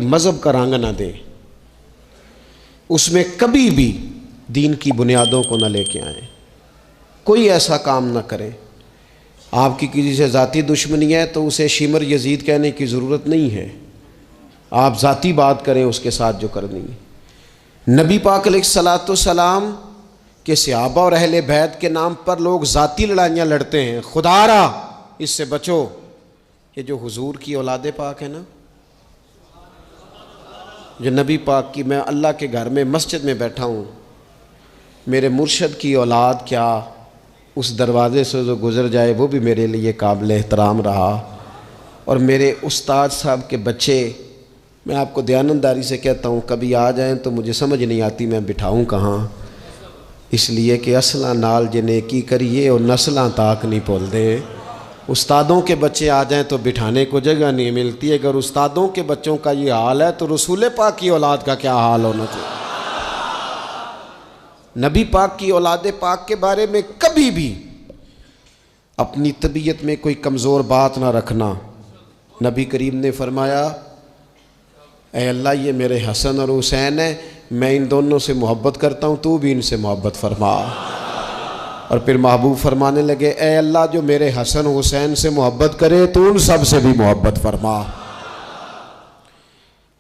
मज़हब का रंग ना दें, उसमें कभी भी दीन की बुनियादों को ना लेके आएँ, कोई ऐसा काम ना करें। आपकी किसी से ज़ाती दुश्मनी है तो उसे शिमर यजीद कहने की ज़रूरत नहीं है, आप ज़ाती बात करें उसके साथ जो करनी है। नबी पाक अलैहिस्सलाम के सहाबा और अहले बैत के नाम पर लोग ज़ाती लड़ाइयाँ लड़ते हैं, खुदारा इससे बचो। ये जो हुजूर की औलादे पाक है ना, जो नबी पाक की, मैं अल्लाह के घर में मस्जिद में बैठा हूँ, मेरे मुर्शद की औलाद क्या उस दरवाज़े से जो गुज़र जाए वो भी मेरे लिए काबिल एहतराम रहा। और मेरे उस्ताद साहब के बच्चे, मैं आपको दयानतदारी से कहता हूँ, कभी आ जाएं तो मुझे समझ नहीं आती मैं बिठाऊँ कहाँ, इसलिए कि असलां नाल जिन्हें की करिए और नस्लां ताक नहीं भुलदे। उस्तादों के बच्चे आ जाएं तो बिठाने को जगह नहीं मिलती। अगर उस्तादों के बच्चों का ये हाल है तो रसूल पाक की औलाद का क्या हाल होना चाहिए। नबी पाक की औलाद पाक के बारे में कभी भी अपनी तबीयत में कोई कमज़ोर बात ना रखना। नबी करीम ने फरमाया, ऐ अल्लाह ये मेरे हसन और हुसैन है, मैं इन दोनों से मोहब्बत करता हूँ, तू भी इनसे मोहब्बत फरमा। और फिर महबूब फरमाने लगे, ऐ अल्लाह जो मेरे हसन हुसैन से मोहब्बत करे तो उन सब से भी मोहब्बत फरमा।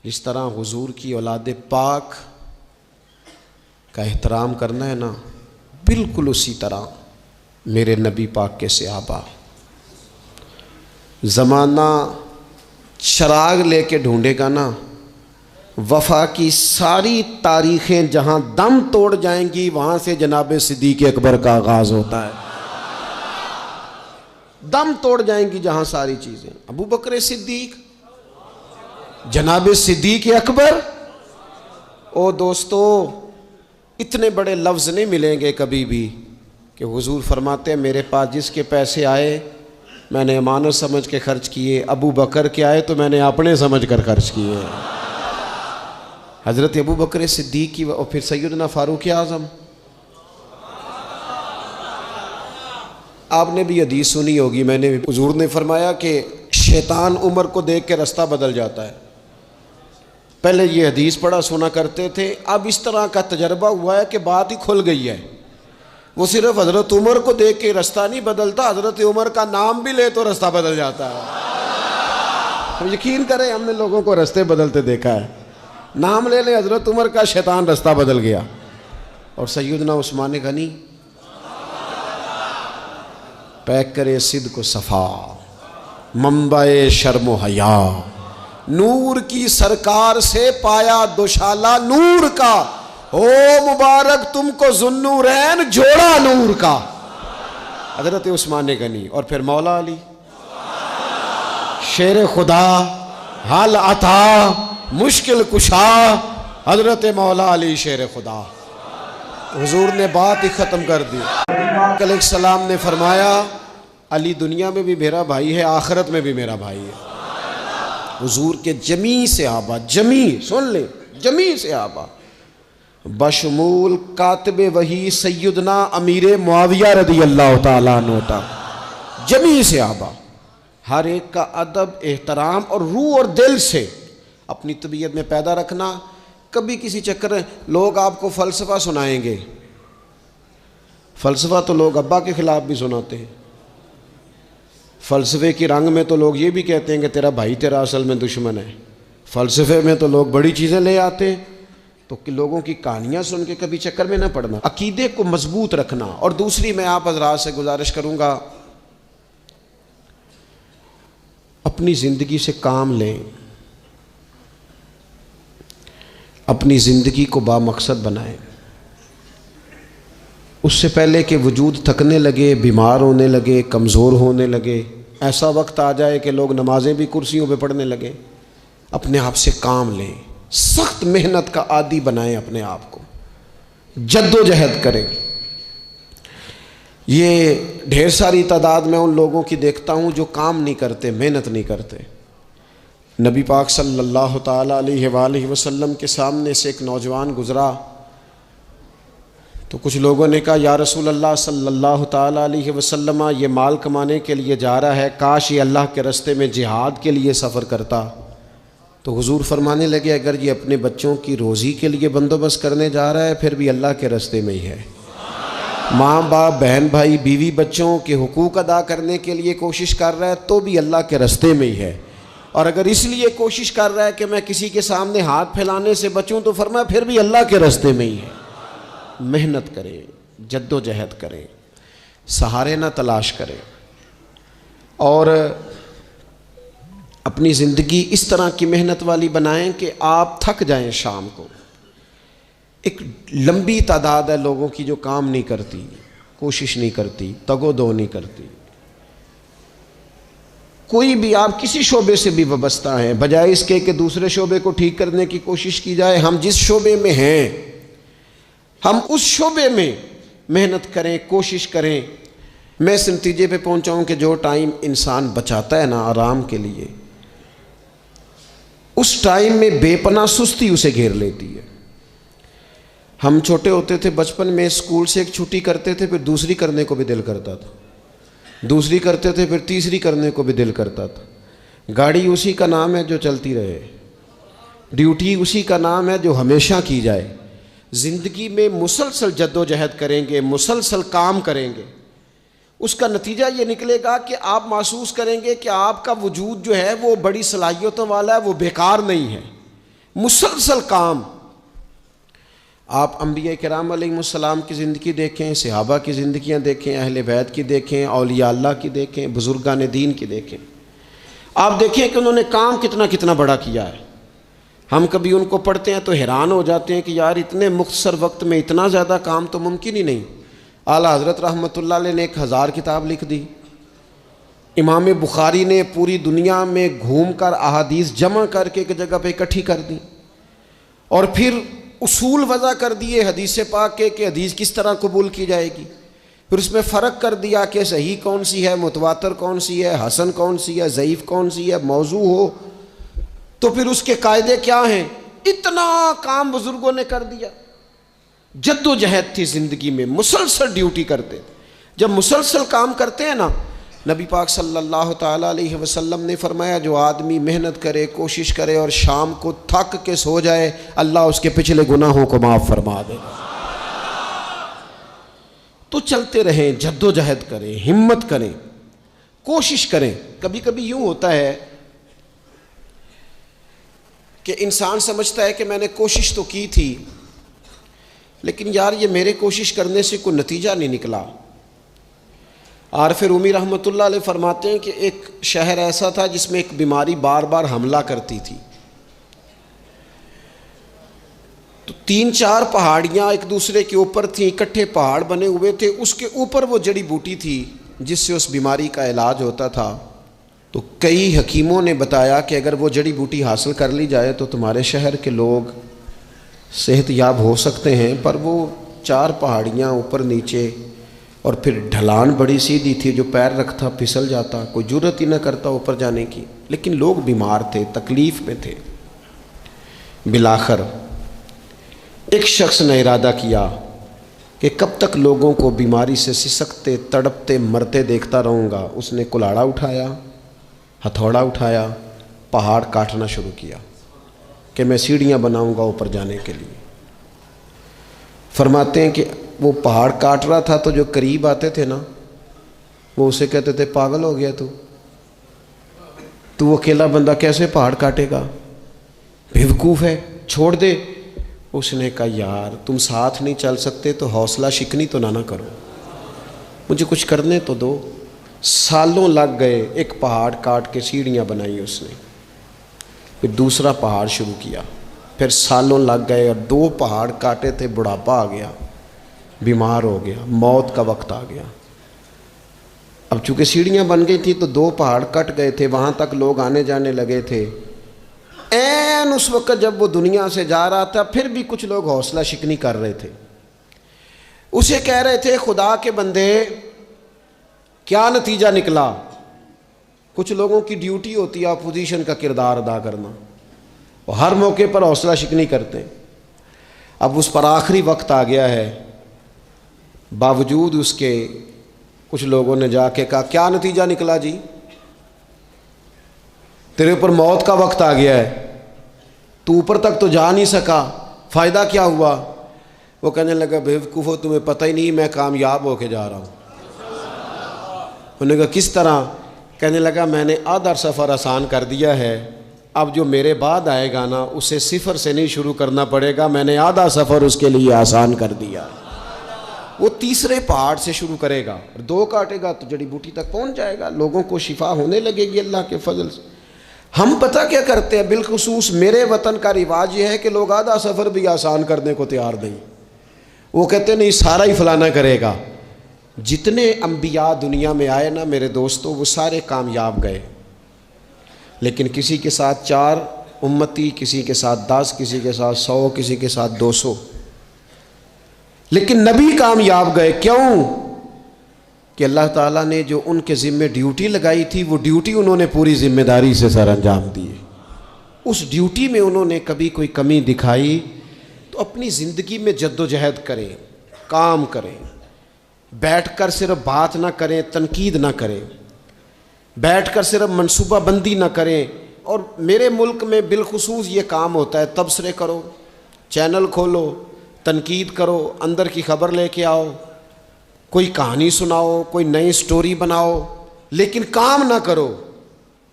इस तरह हुजूर की औलाद पाक का एहतराम करना है ना, बिल्कुल उसी तरह मेरे नबी पाक के सहाबा। ज़माना शराग लेके ढूंढेगा ना, वफ़ा की सारी तारीख़ें जहाँ दम तोड़ जाएंगी वहाँ से जनाब सिद्दीक़ अकबर का आगाज़ होता है। दम तोड़ जाएंगी जहाँ सारी चीज़ें, अबू बकर सिद्दीक़, जनाब सिद्दीक़ अकबर। ओ दोस्तों, इतने बड़े लफ्ज़ नहीं मिलेंगे कभी भी कि हुजूर फरमाते हैं मेरे पास जिसके पैसे आए मैंने अमानत समझ के खर्च किए, अबू बकर के आए तो मैंने अपने समझ कर खर्च किए। हज़रत अबू बकर सिद्दीक़ की और फिर सैयदना फ़ारूक आज़म। आपने भी हदीस सुनी होगी, मैंने हुजूर ने फरमाया कि शैतान उम्र को देख के रास्ता बदल जाता है। पहले ये हदीस पढ़ा सुना करते थे, अब इस तरह का तजर्बा हुआ है कि बात ही खुल गई है। वो सिर्फ हज़रत उमर को देख के रास्ता नहीं बदलता, हज़रत उमर का नाम भी ले तो रास्ता बदल जाता है। तो यकीन करें, हमने लोगों को रास्ते बदलते देखा है। नाम ले ले हज़रत उमर का, शैतान रास्ता बदल गया। और सैयदना उस्मान गनी, पैक करे सिद्द को सफ़ा, मंबाए शर्म हया, नूर की सरकार से पाया दुशाला नूर का, ओ मुबारक तुमको ज़ुन्नूरैन जोड़ा नूर का। हज़रत उस्मान गनी। और फिर मौला अली, शेर खुदा, हाल अता, मुश्किल कुशा, हज़रत मौला अली शेर खुदा। हुजूर ने बात ही ख़त्म कर दी। अलैहिस्सलाम ने फरमाया, अली दुनिया में भी मेरा भाई है, आखिरत में भी मेरा भाई है। हुजूर के जमी सहाबा, जमी सुन ले, जमी सहाबा बशमूल कातिब वही सैयदना अमीर मुआविया रज़ी अल्लाह तआला अन्हु तक, जमी सहाबा हर एक का अदब, एहतराम और रूह और दिल से अपनी तबीयत में पैदा रखना। कभी किसी चक्कर में लोग आपको फ़लसफ़ा सुनाएंगे, फ़लसफ़ा तो लोग अब्बा के ख़िलाफ़ भी सुनाते हैं। फ़लसफ़े की रंग में तो लोग ये भी कहते हैं कि तेरा भाई तेरा असल में दुश्मन है। फ़लसफ़े में तो लोग बड़ी चीज़ें ले आते हैं। तो कि लोगों की कहानियाँ सुन के कभी चक्कर में ना पड़ना, अकीदे को मजबूत रखना। और दूसरी मैं आप हज़रात से गुजारिश करूँगा, अपनी ज़िंदगी से काम लें, अपनी ज़िंदगी को बामकसद बनाएं। उससे पहले कि वजूद थकने लगे, बीमार होने लगे, कमज़ोर होने लगे, ऐसा वक्त आ जाए कि लोग नमाजें भी कुर्सियों पे पढ़ने लगे, अपने आप से काम लें, सख्त मेहनत का आदी बनाएं अपने आप को, जद्दोजहद करें। ये ढेर सारी तादाद में उन लोगों की देखता हूँ जो काम नहीं करते, मेहनत नहीं करते। नबी पाक सल्लल्लाहु ताला अलैहि वसल्लम के सामने से एक नौजवान गुज़रा तो कुछ लोगों ने कहा, या रसूल अल्लाह सल्लल्लाहु ताला अलैहि वसल्लम, ये माल कमाने के लिए जा रहा है, काश ये अल्लाह के रास्ते में जिहाद के लिए सफ़र करता। तो हुजूर फरमाने लगे अगर ये अपने बच्चों की रोज़ी के लिए बंदोबस्त करने जा रहा है फिर भी अल्लाह के रास्ते में ही है। माँ बाप बहन भाई बीवी बच्चों के हुकूक अदा करने के लिए कोशिश कर रहा है तो भी अल्लाह के रास्ते में ही है। और अगर इसलिए कोशिश कर रहा है कि मैं किसी के सामने हाथ फैलाने से बचूं तो फरमाया फिर भी अल्लाह के रास्ते में ही है। मेहनत करें, जद्दोजहद करें, सहारे ना तलाश करें और अपनी ज़िंदगी इस तरह की मेहनत वाली बनाएं कि आप थक जाएं। शाम को एक लंबी तादाद है लोगों की जो काम नहीं करती, कोशिश नहीं करती, तगोदो नहीं करती। कोई भी आप किसी शोबे से भी वाबस्ता हैं, बजाय इसके कि दूसरे शोबे को ठीक करने की कोशिश की जाए, हम जिस शोबे में हैं हम उस शोबे में मेहनत करें, कोशिश करें। मैं इस नतीजे पे पहुंचा हूं कि जो टाइम इंसान बचाता है ना आराम के लिए, उस टाइम में बेपनाह सुस्ती उसे घेर लेती है। हम छोटे होते थे बचपन में, स्कूल से एक छुट्टी करते थे फिर दूसरी करने को भी दिल करता था, दूसरी करते थे फिर तीसरी करने को भी दिल करता था। गाड़ी उसी का नाम है जो चलती रहे, ड्यूटी उसी का नाम है जो हमेशा की जाए। ज़िंदगी में मुसलसल जद्दोजहद करेंगे, मुसलसल काम करेंगे, उसका नतीजा ये निकलेगा कि आप महसूस करेंगे कि आपका वजूद जो है वो बड़ी सलाहियतों वाला है, वो बेकार नहीं है। मुसलसल काम। आप अंबिया किराम अलैहिमुस्सलाम की ज़िंदगी देखें, सहाबा की ज़िंदगियाँ देखें, अहले बैत की देखें, औलिया अल्लाह की देखें, बुजुर्गान दीन की देखें। आप देखें कि उन्होंने काम कितना कितना बड़ा किया है। हम कभी उनको पढ़ते हैं तो हैरान हो जाते हैं कि यार इतने मुख्तसर वक्त में इतना ज़्यादा काम तो मुमकिन ही नहीं। आला हज़रत रहमतुल्लाह अलैह ने 1000 किताब लिख दी। इमाम बुखारी ने पूरी दुनिया में घूम कर अहादीस जमा करके एक जगह पे इकट्ठी कर दी और फिर उसूल वज़ा कर दिए हदीस पाक के कि हदीस किस तरह कबूल की जाएगी। फिर उसमें फ़र्क कर दिया कि सही कौन सी है, मुतवातर कौन सी है, हसन कौन सी है, ज़ईफ़ कौन सी है, मौजू हो तो फिर उसके कायदे क्या हैं। इतना काम बुजुर्गों ने कर दिया। जद्दोजहद थी ज़िंदगी में, मुसलसल ड्यूटी करते थे। जब मुसलसल काम करते हैं ना, नबी पाक सल्लल्लाहु ताला अलैहि वसल्लम ने फरमाया जो आदमी मेहनत करे, कोशिश करे और शाम को थक के सो जाए, अल्लाह उसके पिछले गुनाहों को माफ़ फरमा देगा। तो चलते रहें, जद्दोजहद करें, हिम्मत करें, कोशिश करें। कभी कभी यूँ होता है कि इंसान समझता है कि मैंने कोशिश तो की थी लेकिन यार ये मेरे कोशिश करने से कोई नतीजा नहीं निकला। आरिफ रूमी रहमतुल्लाह अलैह फरमाते हैं कि एक शहर ऐसा था जिसमें एक बीमारी बार बार हमला करती थी। तो 3-4 पहाड़ियाँ एक दूसरे के ऊपर थीं, इकट्ठे पहाड़ बने हुए थे, उसके ऊपर वो जड़ी बूटी थी जिससे उस बीमारी का इलाज होता था। तो कई हकीमों ने बताया कि अगर वो जड़ी बूटी हासिल कर ली जाए तो तुम्हारे शहर के लोग सेहतयाब हो सकते हैं। पर वो 4 पहाड़ियाँ ऊपर नीचे और फिर ढलान बड़ी सीधी थी, जो पैर रखता फिसल जाता, कोई जुर्रत ही न करता ऊपर जाने की। लेकिन लोग बीमार थे, तकलीफ़ में थे। बिलाखर एक शख्स ने इरादा किया कि कब तक लोगों को बीमारी से सिसकते, तड़पते, मरते देखता रहूँगा। उसने कुल्हाड़ा उठाया, हथौड़ा उठाया, पहाड़ काटना शुरू किया कि मैं सीढ़ियाँ बनाऊँगा ऊपर जाने के लिए। फरमाते हैं कि वो पहाड़ काट रहा था तो जो करीब आते थे ना, वो उसे कहते थे पागल हो गया तू अकेला बंदा कैसे पहाड़ काटेगा, बेवकूफ़ है, छोड़ दे। उसने कहा यार तुम साथ नहीं चल सकते तो हौसला शिकनी तो ना करो, मुझे कुछ करने तो दो। सालों लग गए, एक पहाड़ काट के सीढ़ियाँ बनाई उसने। फिर दूसरा पहाड़ शुरू किया, फिर सालों लग गए और 2 पहाड़ काटे थे। बुढ़ापा आ गया, बीमार हो गया, मौत का वक्त आ गया। अब चूँकि सीढ़ियाँ बन गई थी तो 2 पहाड़ कट गए थे, वहाँ तक लोग आने जाने लगे थे। ऐन उस वक्त जब वो दुनिया से जा रहा था फिर भी कुछ लोग हौसला शिकनी कर रहे थे। उसे कह रहे थे खुदा के बंदे क्या नतीजा निकला। कुछ लोगों की ड्यूटी होती है अपोजिशन का किरदार अदा करना, वो हर मौके पर हौसला शिकनी करते हैं। अब उस पर आखिरी वक्त आ गया है, बावजूद उसके कुछ लोगों ने जाके कहा क्या नतीजा निकला जी, तेरे ऊपर मौत का वक्त आ गया है। तू ऊपर तक तो जा नहीं सका, फ़ायदा क्या हुआ? वो कहने लगा बेवकूफ़ो, तुम्हें पता ही नहीं मैं कामयाब होके जा रहा हूँ। उन्होंने कहा किस तरह? कहने लगा मैंने आधा सफ़र आसान कर दिया है, अब जो मेरे बाद आएगा ना उसे सिफर से नहीं शुरू करना पड़ेगा, मैंने आधा सफ़र उसके लिए आसान कर दिया। वो तीसरे पहाड़ से शुरू करेगा और 2 काटेगा तो जड़ी बूटी तक पहुंच जाएगा, लोगों को शिफा होने लगेगी अल्लाह के फजल से। हम पता क्या करते हैं, बिलखुसूस मेरे वतन का रिवाज ये है कि लोग आधा सफ़र भी आसान करने को तैयार नहीं। वो कहते नहीं सारा ही फलाना करेगा। जितने अंबिया दुनिया में आए ना मेरे दोस्तों, वो सारे कामयाब गए, लेकिन किसी के साथ 4 उम्मती, किसी के साथ 10, किसी के साथ 100, किसी के साथ 200, लेकिन नबी कामयाब गए। क्यों? कि अल्लाह ताला ने जो उनके ज़िम्मे ड्यूटी लगाई थी वो ड्यूटी उन्होंने पूरी जिम्मेदारी से सर अंजाम दिए। उस ड्यूटी में उन्होंने कभी कोई कमी दिखाई तो अपनी ज़िंदगी में जद्दोजहद करें, काम करें, बैठकर सिर्फ बात ना करें, तनकीद ना करें, बैठकर सिर्फ मनसूबा बंदी ना करें। और मेरे मुल्क में बिलखुसूस ये काम होता है, तबसरे करो, चैनल खोलो, तनकीद करो, अंदर की खबर लेके आओ, कोई कहानी सुनाओ, कोई नई स्टोरी बनाओ, लेकिन काम ना करो।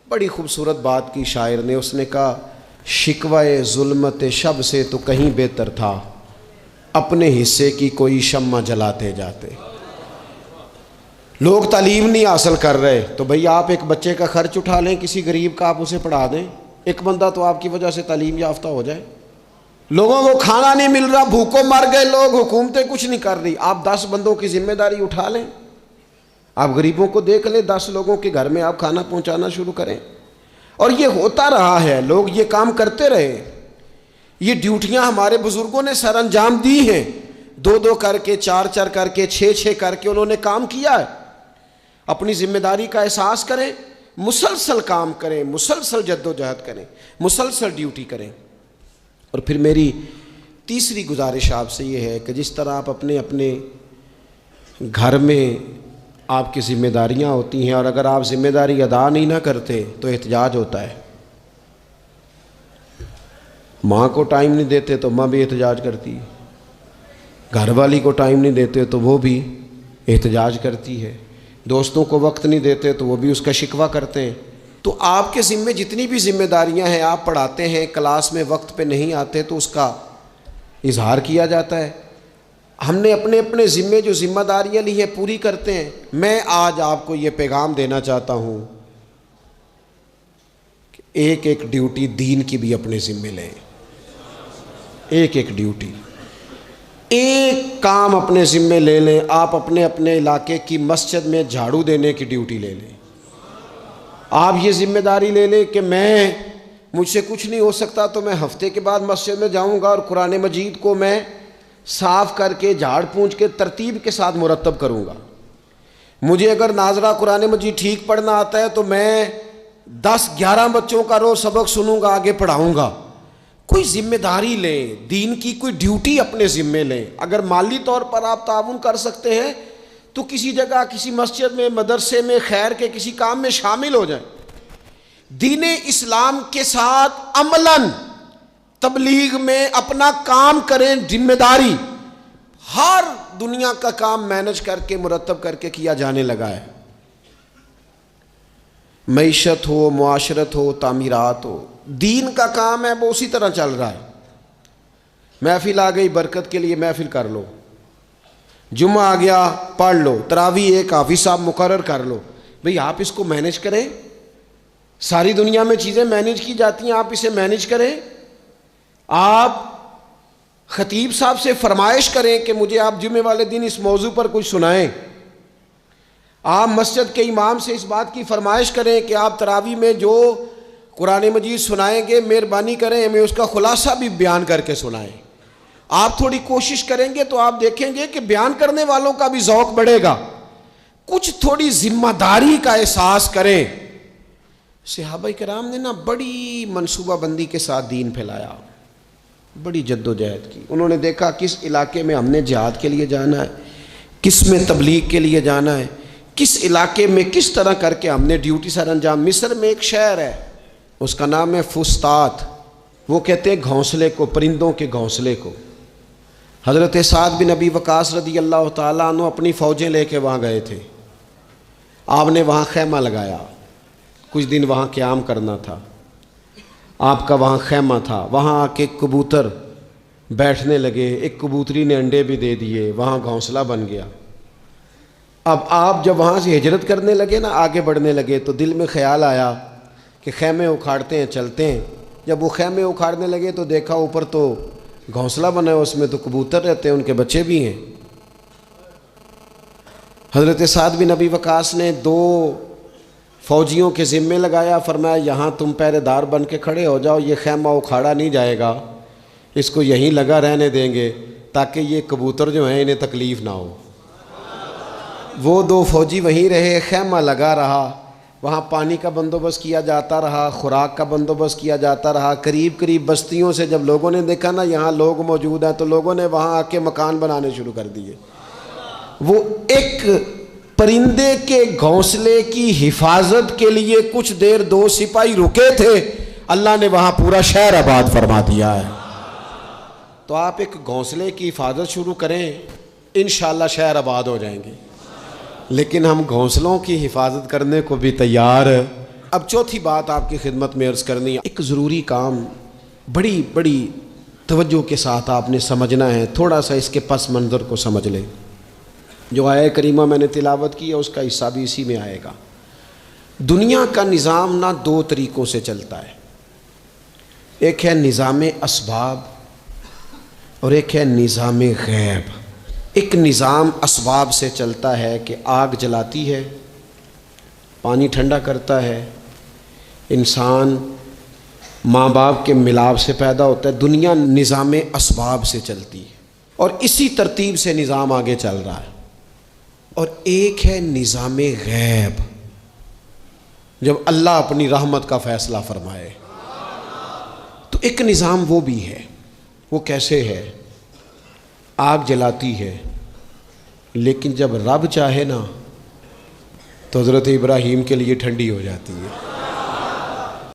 बड़ी खूबसूरत बात की शायर ने, उसने कहा शिकवाए जुल्मत शब से तो कहीं बेहतर था, अपने हिस्से की कोई शम्मा जलाते जाते। लोग तालीम नहीं हासिल कर रहे तो भैया आप एक बच्चे का खर्च उठा लें, किसी गरीब का आप उसे पढ़ा दें, एक बंदा तो आपकी वजह से तालीम याफ्ता हो जाए। लोगों को खाना नहीं मिल रहा, भूखों मर गए लोग, हुकूमतें कुछ नहीं कर रही, आप 10 बंदों की जिम्मेदारी उठा लें, आप गरीबों को देख लें, 10 लोगों के घर में आप खाना पहुंचाना शुरू करें। और ये होता रहा है, लोग ये काम करते रहे, ये ड्यूटियां हमारे बुजुर्गों ने सर अंजाम दी हैं, 2-2 करके, 4-4 करके, 6-6 करके उन्होंने काम किया है। अपनी जिम्मेदारी का एहसास करें, मुसलसल काम करें, मुसलसल जद्दोजहद करें, मुसलसल ड्यूटी करें। और फिर मेरी तीसरी गुजारिश आपसे ये है कि जिस तरह आप अपने अपने घर में आपकी ज़िम्मेदारियां होती हैं और अगर आप ज़िम्मेदारी अदा नहीं ना करते तो एहतजाज होता है। माँ को टाइम नहीं देते तो माँ भी एहतजाज करती है, घर वाली को टाइम नहीं देते तो वो भी एहतजाज करती है, दोस्तों को वक्त नहीं देते तो वो भी उसका शिकवा करते हैं। तो आपके ज़िम्मे जितनी भी जिम्मेदारियां हैं, आप पढ़ाते हैं, क्लास में वक्त पे नहीं आते तो उसका इजहार किया जाता है। हमने अपने अपने ज़िम्मे जो जिम्मेदारियां ली हैं पूरी करते हैं। मैं आज आपको ये पैगाम देना चाहता हूँ कि एक एक ड्यूटी दीन की भी अपने ज़िम्मे लें, एक एक ड्यूटी, एक काम अपने ज़िम्मे ले लें। आप अपने अपने इलाके की मस्जिद में झाड़ू देने की ड्यूटी ले लें। आप ये जिम्मेदारी ले लें कि मुझसे कुछ नहीं हो सकता तो मैं हफ्ते के बाद मस्जिद में जाऊंगा और कुरान मजीद को मैं साफ़ करके झाड़ पूंछ के तरतीब के साथ मुरतब करूंगा। मुझे अगर नाजरा कुरान मजीद ठीक पढ़ना आता है तो मैं 10-11 बच्चों का रोज़ सबक सुनूंगा, आगे पढ़ाऊंगा। कोई जिम्मेदारी लें, दीन की कोई ड्यूटी अपने ज़िम्मे लें। अगर माली तौर पर आप ताउन कर सकते हैं तो किसी जगह, किसी मस्जिद में, मदरसे में, खैर के किसी काम में शामिल हो जाएं। दीने इस्लाम के साथ अमलन तबलीग में अपना काम करें। जिम्मेदारी हर दुनिया का काम मैनेज करके, मुरतब करके किया जाने लगा है। मईशत हो, मुआशरत हो, तामीरात हो, दीन का काम है वो उसी तरह चल रहा है। महफिल आ गई, बरकत के लिए महफिल कर लो, जुम्मा आ गया पढ़ लो, तरावी एक हाफिज साहब मुकर्रर कर लो। भाई आप इसको मैनेज करें, सारी दुनिया में चीज़ें मैनेज की जाती हैं, आप इसे मैनेज करें। आप खतीब साहब से फरमाइश करें कि मुझे आप जुम्मे वाले दिन इस मौजू पर कुछ सुनाएं। आप मस्जिद के इमाम से इस बात की फरमाइश करें कि आप तरावी में जो कुरान मजीद सुनाएंगे मेहरबानी करें हमें उसका खुलासा भी बयान करके सुनाएं। आप थोड़ी कोशिश करेंगे तो आप देखेंगे कि बयान करने वालों का भी ज़ौक़ बढ़ेगा। कुछ थोड़ी जिम्मेदारी का एहसास करें। सहाबा किराम ने ना बड़ी मनसूबाबंदी के साथ दीन फैलाया, बड़ी जद्दोजहद की। उन्होंने देखा किस इलाके में हमने जिहाद के लिए जाना है, किस में तबलीग के लिए जाना है, किस इलाके में किस तरह करके हमने ड्यूटी सर अंजाम। मिस्र में एक शहर है उसका नाम है फुस्तात, वो कहते हैं घोंसले को, परिंदों के घोंसले को। हज़रत साद बिन अबी वक़ास रदी अल्लाह ताला अन्हु अपनी फ़ौजें लेके वहाँ गए थे। आपने वहाँ खैमा लगाया, कुछ दिन वहाँ क़याम करना था, आपका वहाँ खैमा था। वहाँ आके कबूतर बैठने लगे, एक कबूतरी ने अंडे भी दे दिए, वहाँ घोंसला बन गया। अब आप जब वहाँ से हिजरत करने लगे ना, आगे बढ़ने लगे, तो दिल में ख्याल आया कि खैमे उखाड़ते हैं, चलते हैं। जब वो खैमे उखाड़ने लगे तो देखा ऊपर तो घोंसला बना है, उसमें तो कबूतर रहते हैं, उनके बच्चे भी हैं। हज़रत साद बिन अबी वक़ास ने 2 फ़ौजियों के ज़िम्मे लगाया, फरमाया यहाँ तुम पहरेदार बन के खड़े हो जाओ, ये खैमा उखाड़ा नहीं जाएगा, इसको यहीं लगा रहने देंगे ताकि ये कबूतर जो हैं इन्हें तकलीफ़ ना हो। वो 2 फ़ौजी वहीं रहे, खैमा लगा रहा, वहाँ पानी का बंदोबस्त किया जाता रहा, खुराक का बंदोबस्त किया जाता रहा। करीब करीब बस्तियों से जब लोगों ने देखा ना यहाँ लोग मौजूद हैं, तो लोगों ने वहाँ आके मकान बनाने शुरू कर दिए। वो एक परिंदे के घोंसले की हिफाजत के लिए कुछ देर 2 सिपाही रुके थे, अल्लाह ने वहाँ पूरा शहर आबाद फरमा दिया है। तो आप एक घोंसले की हिफाजत शुरू करें, इंशाअल्लाह शहर आबाद हो जाएंगे। लेकिन हम घोंसलों की हिफाजत करने को भी तैयार। अब चौथी बात आपकी खिदमत में अर्ज़ करनी है, एक ज़रूरी काम बड़ी बड़ी तवज्जो के साथ आपने समझना है। थोड़ा सा इसके पस मंज़र को समझ लें। जो आया करीमा मैंने तिलावत की है उसका हिस्सा भी इसी में आएगा। दुनिया का निज़ाम ना 2 तरीक़ों से चलता है, एक है निज़ाम असबाब और एक है निज़ाम गैब। एक निज़ाम असबाब से चलता है कि आग जलाती है, पानी ठंडा करता है, इंसान माँ बाप के मिलाप से पैदा होता है। दुनिया निज़ाम असबाब से चलती है और इसी तरतीब से निज़ाम आगे चल रहा है। और एक है निज़ाम गैब, जब अल्लाह अपनी रहमत का फ़ैसला फरमाए। तो एक निज़ाम वो भी है। वो कैसे है? आग जलाती है, लेकिन जब रब चाहे ना तो हज़रत इब्राहीम के लिए ठंडी हो जाती है।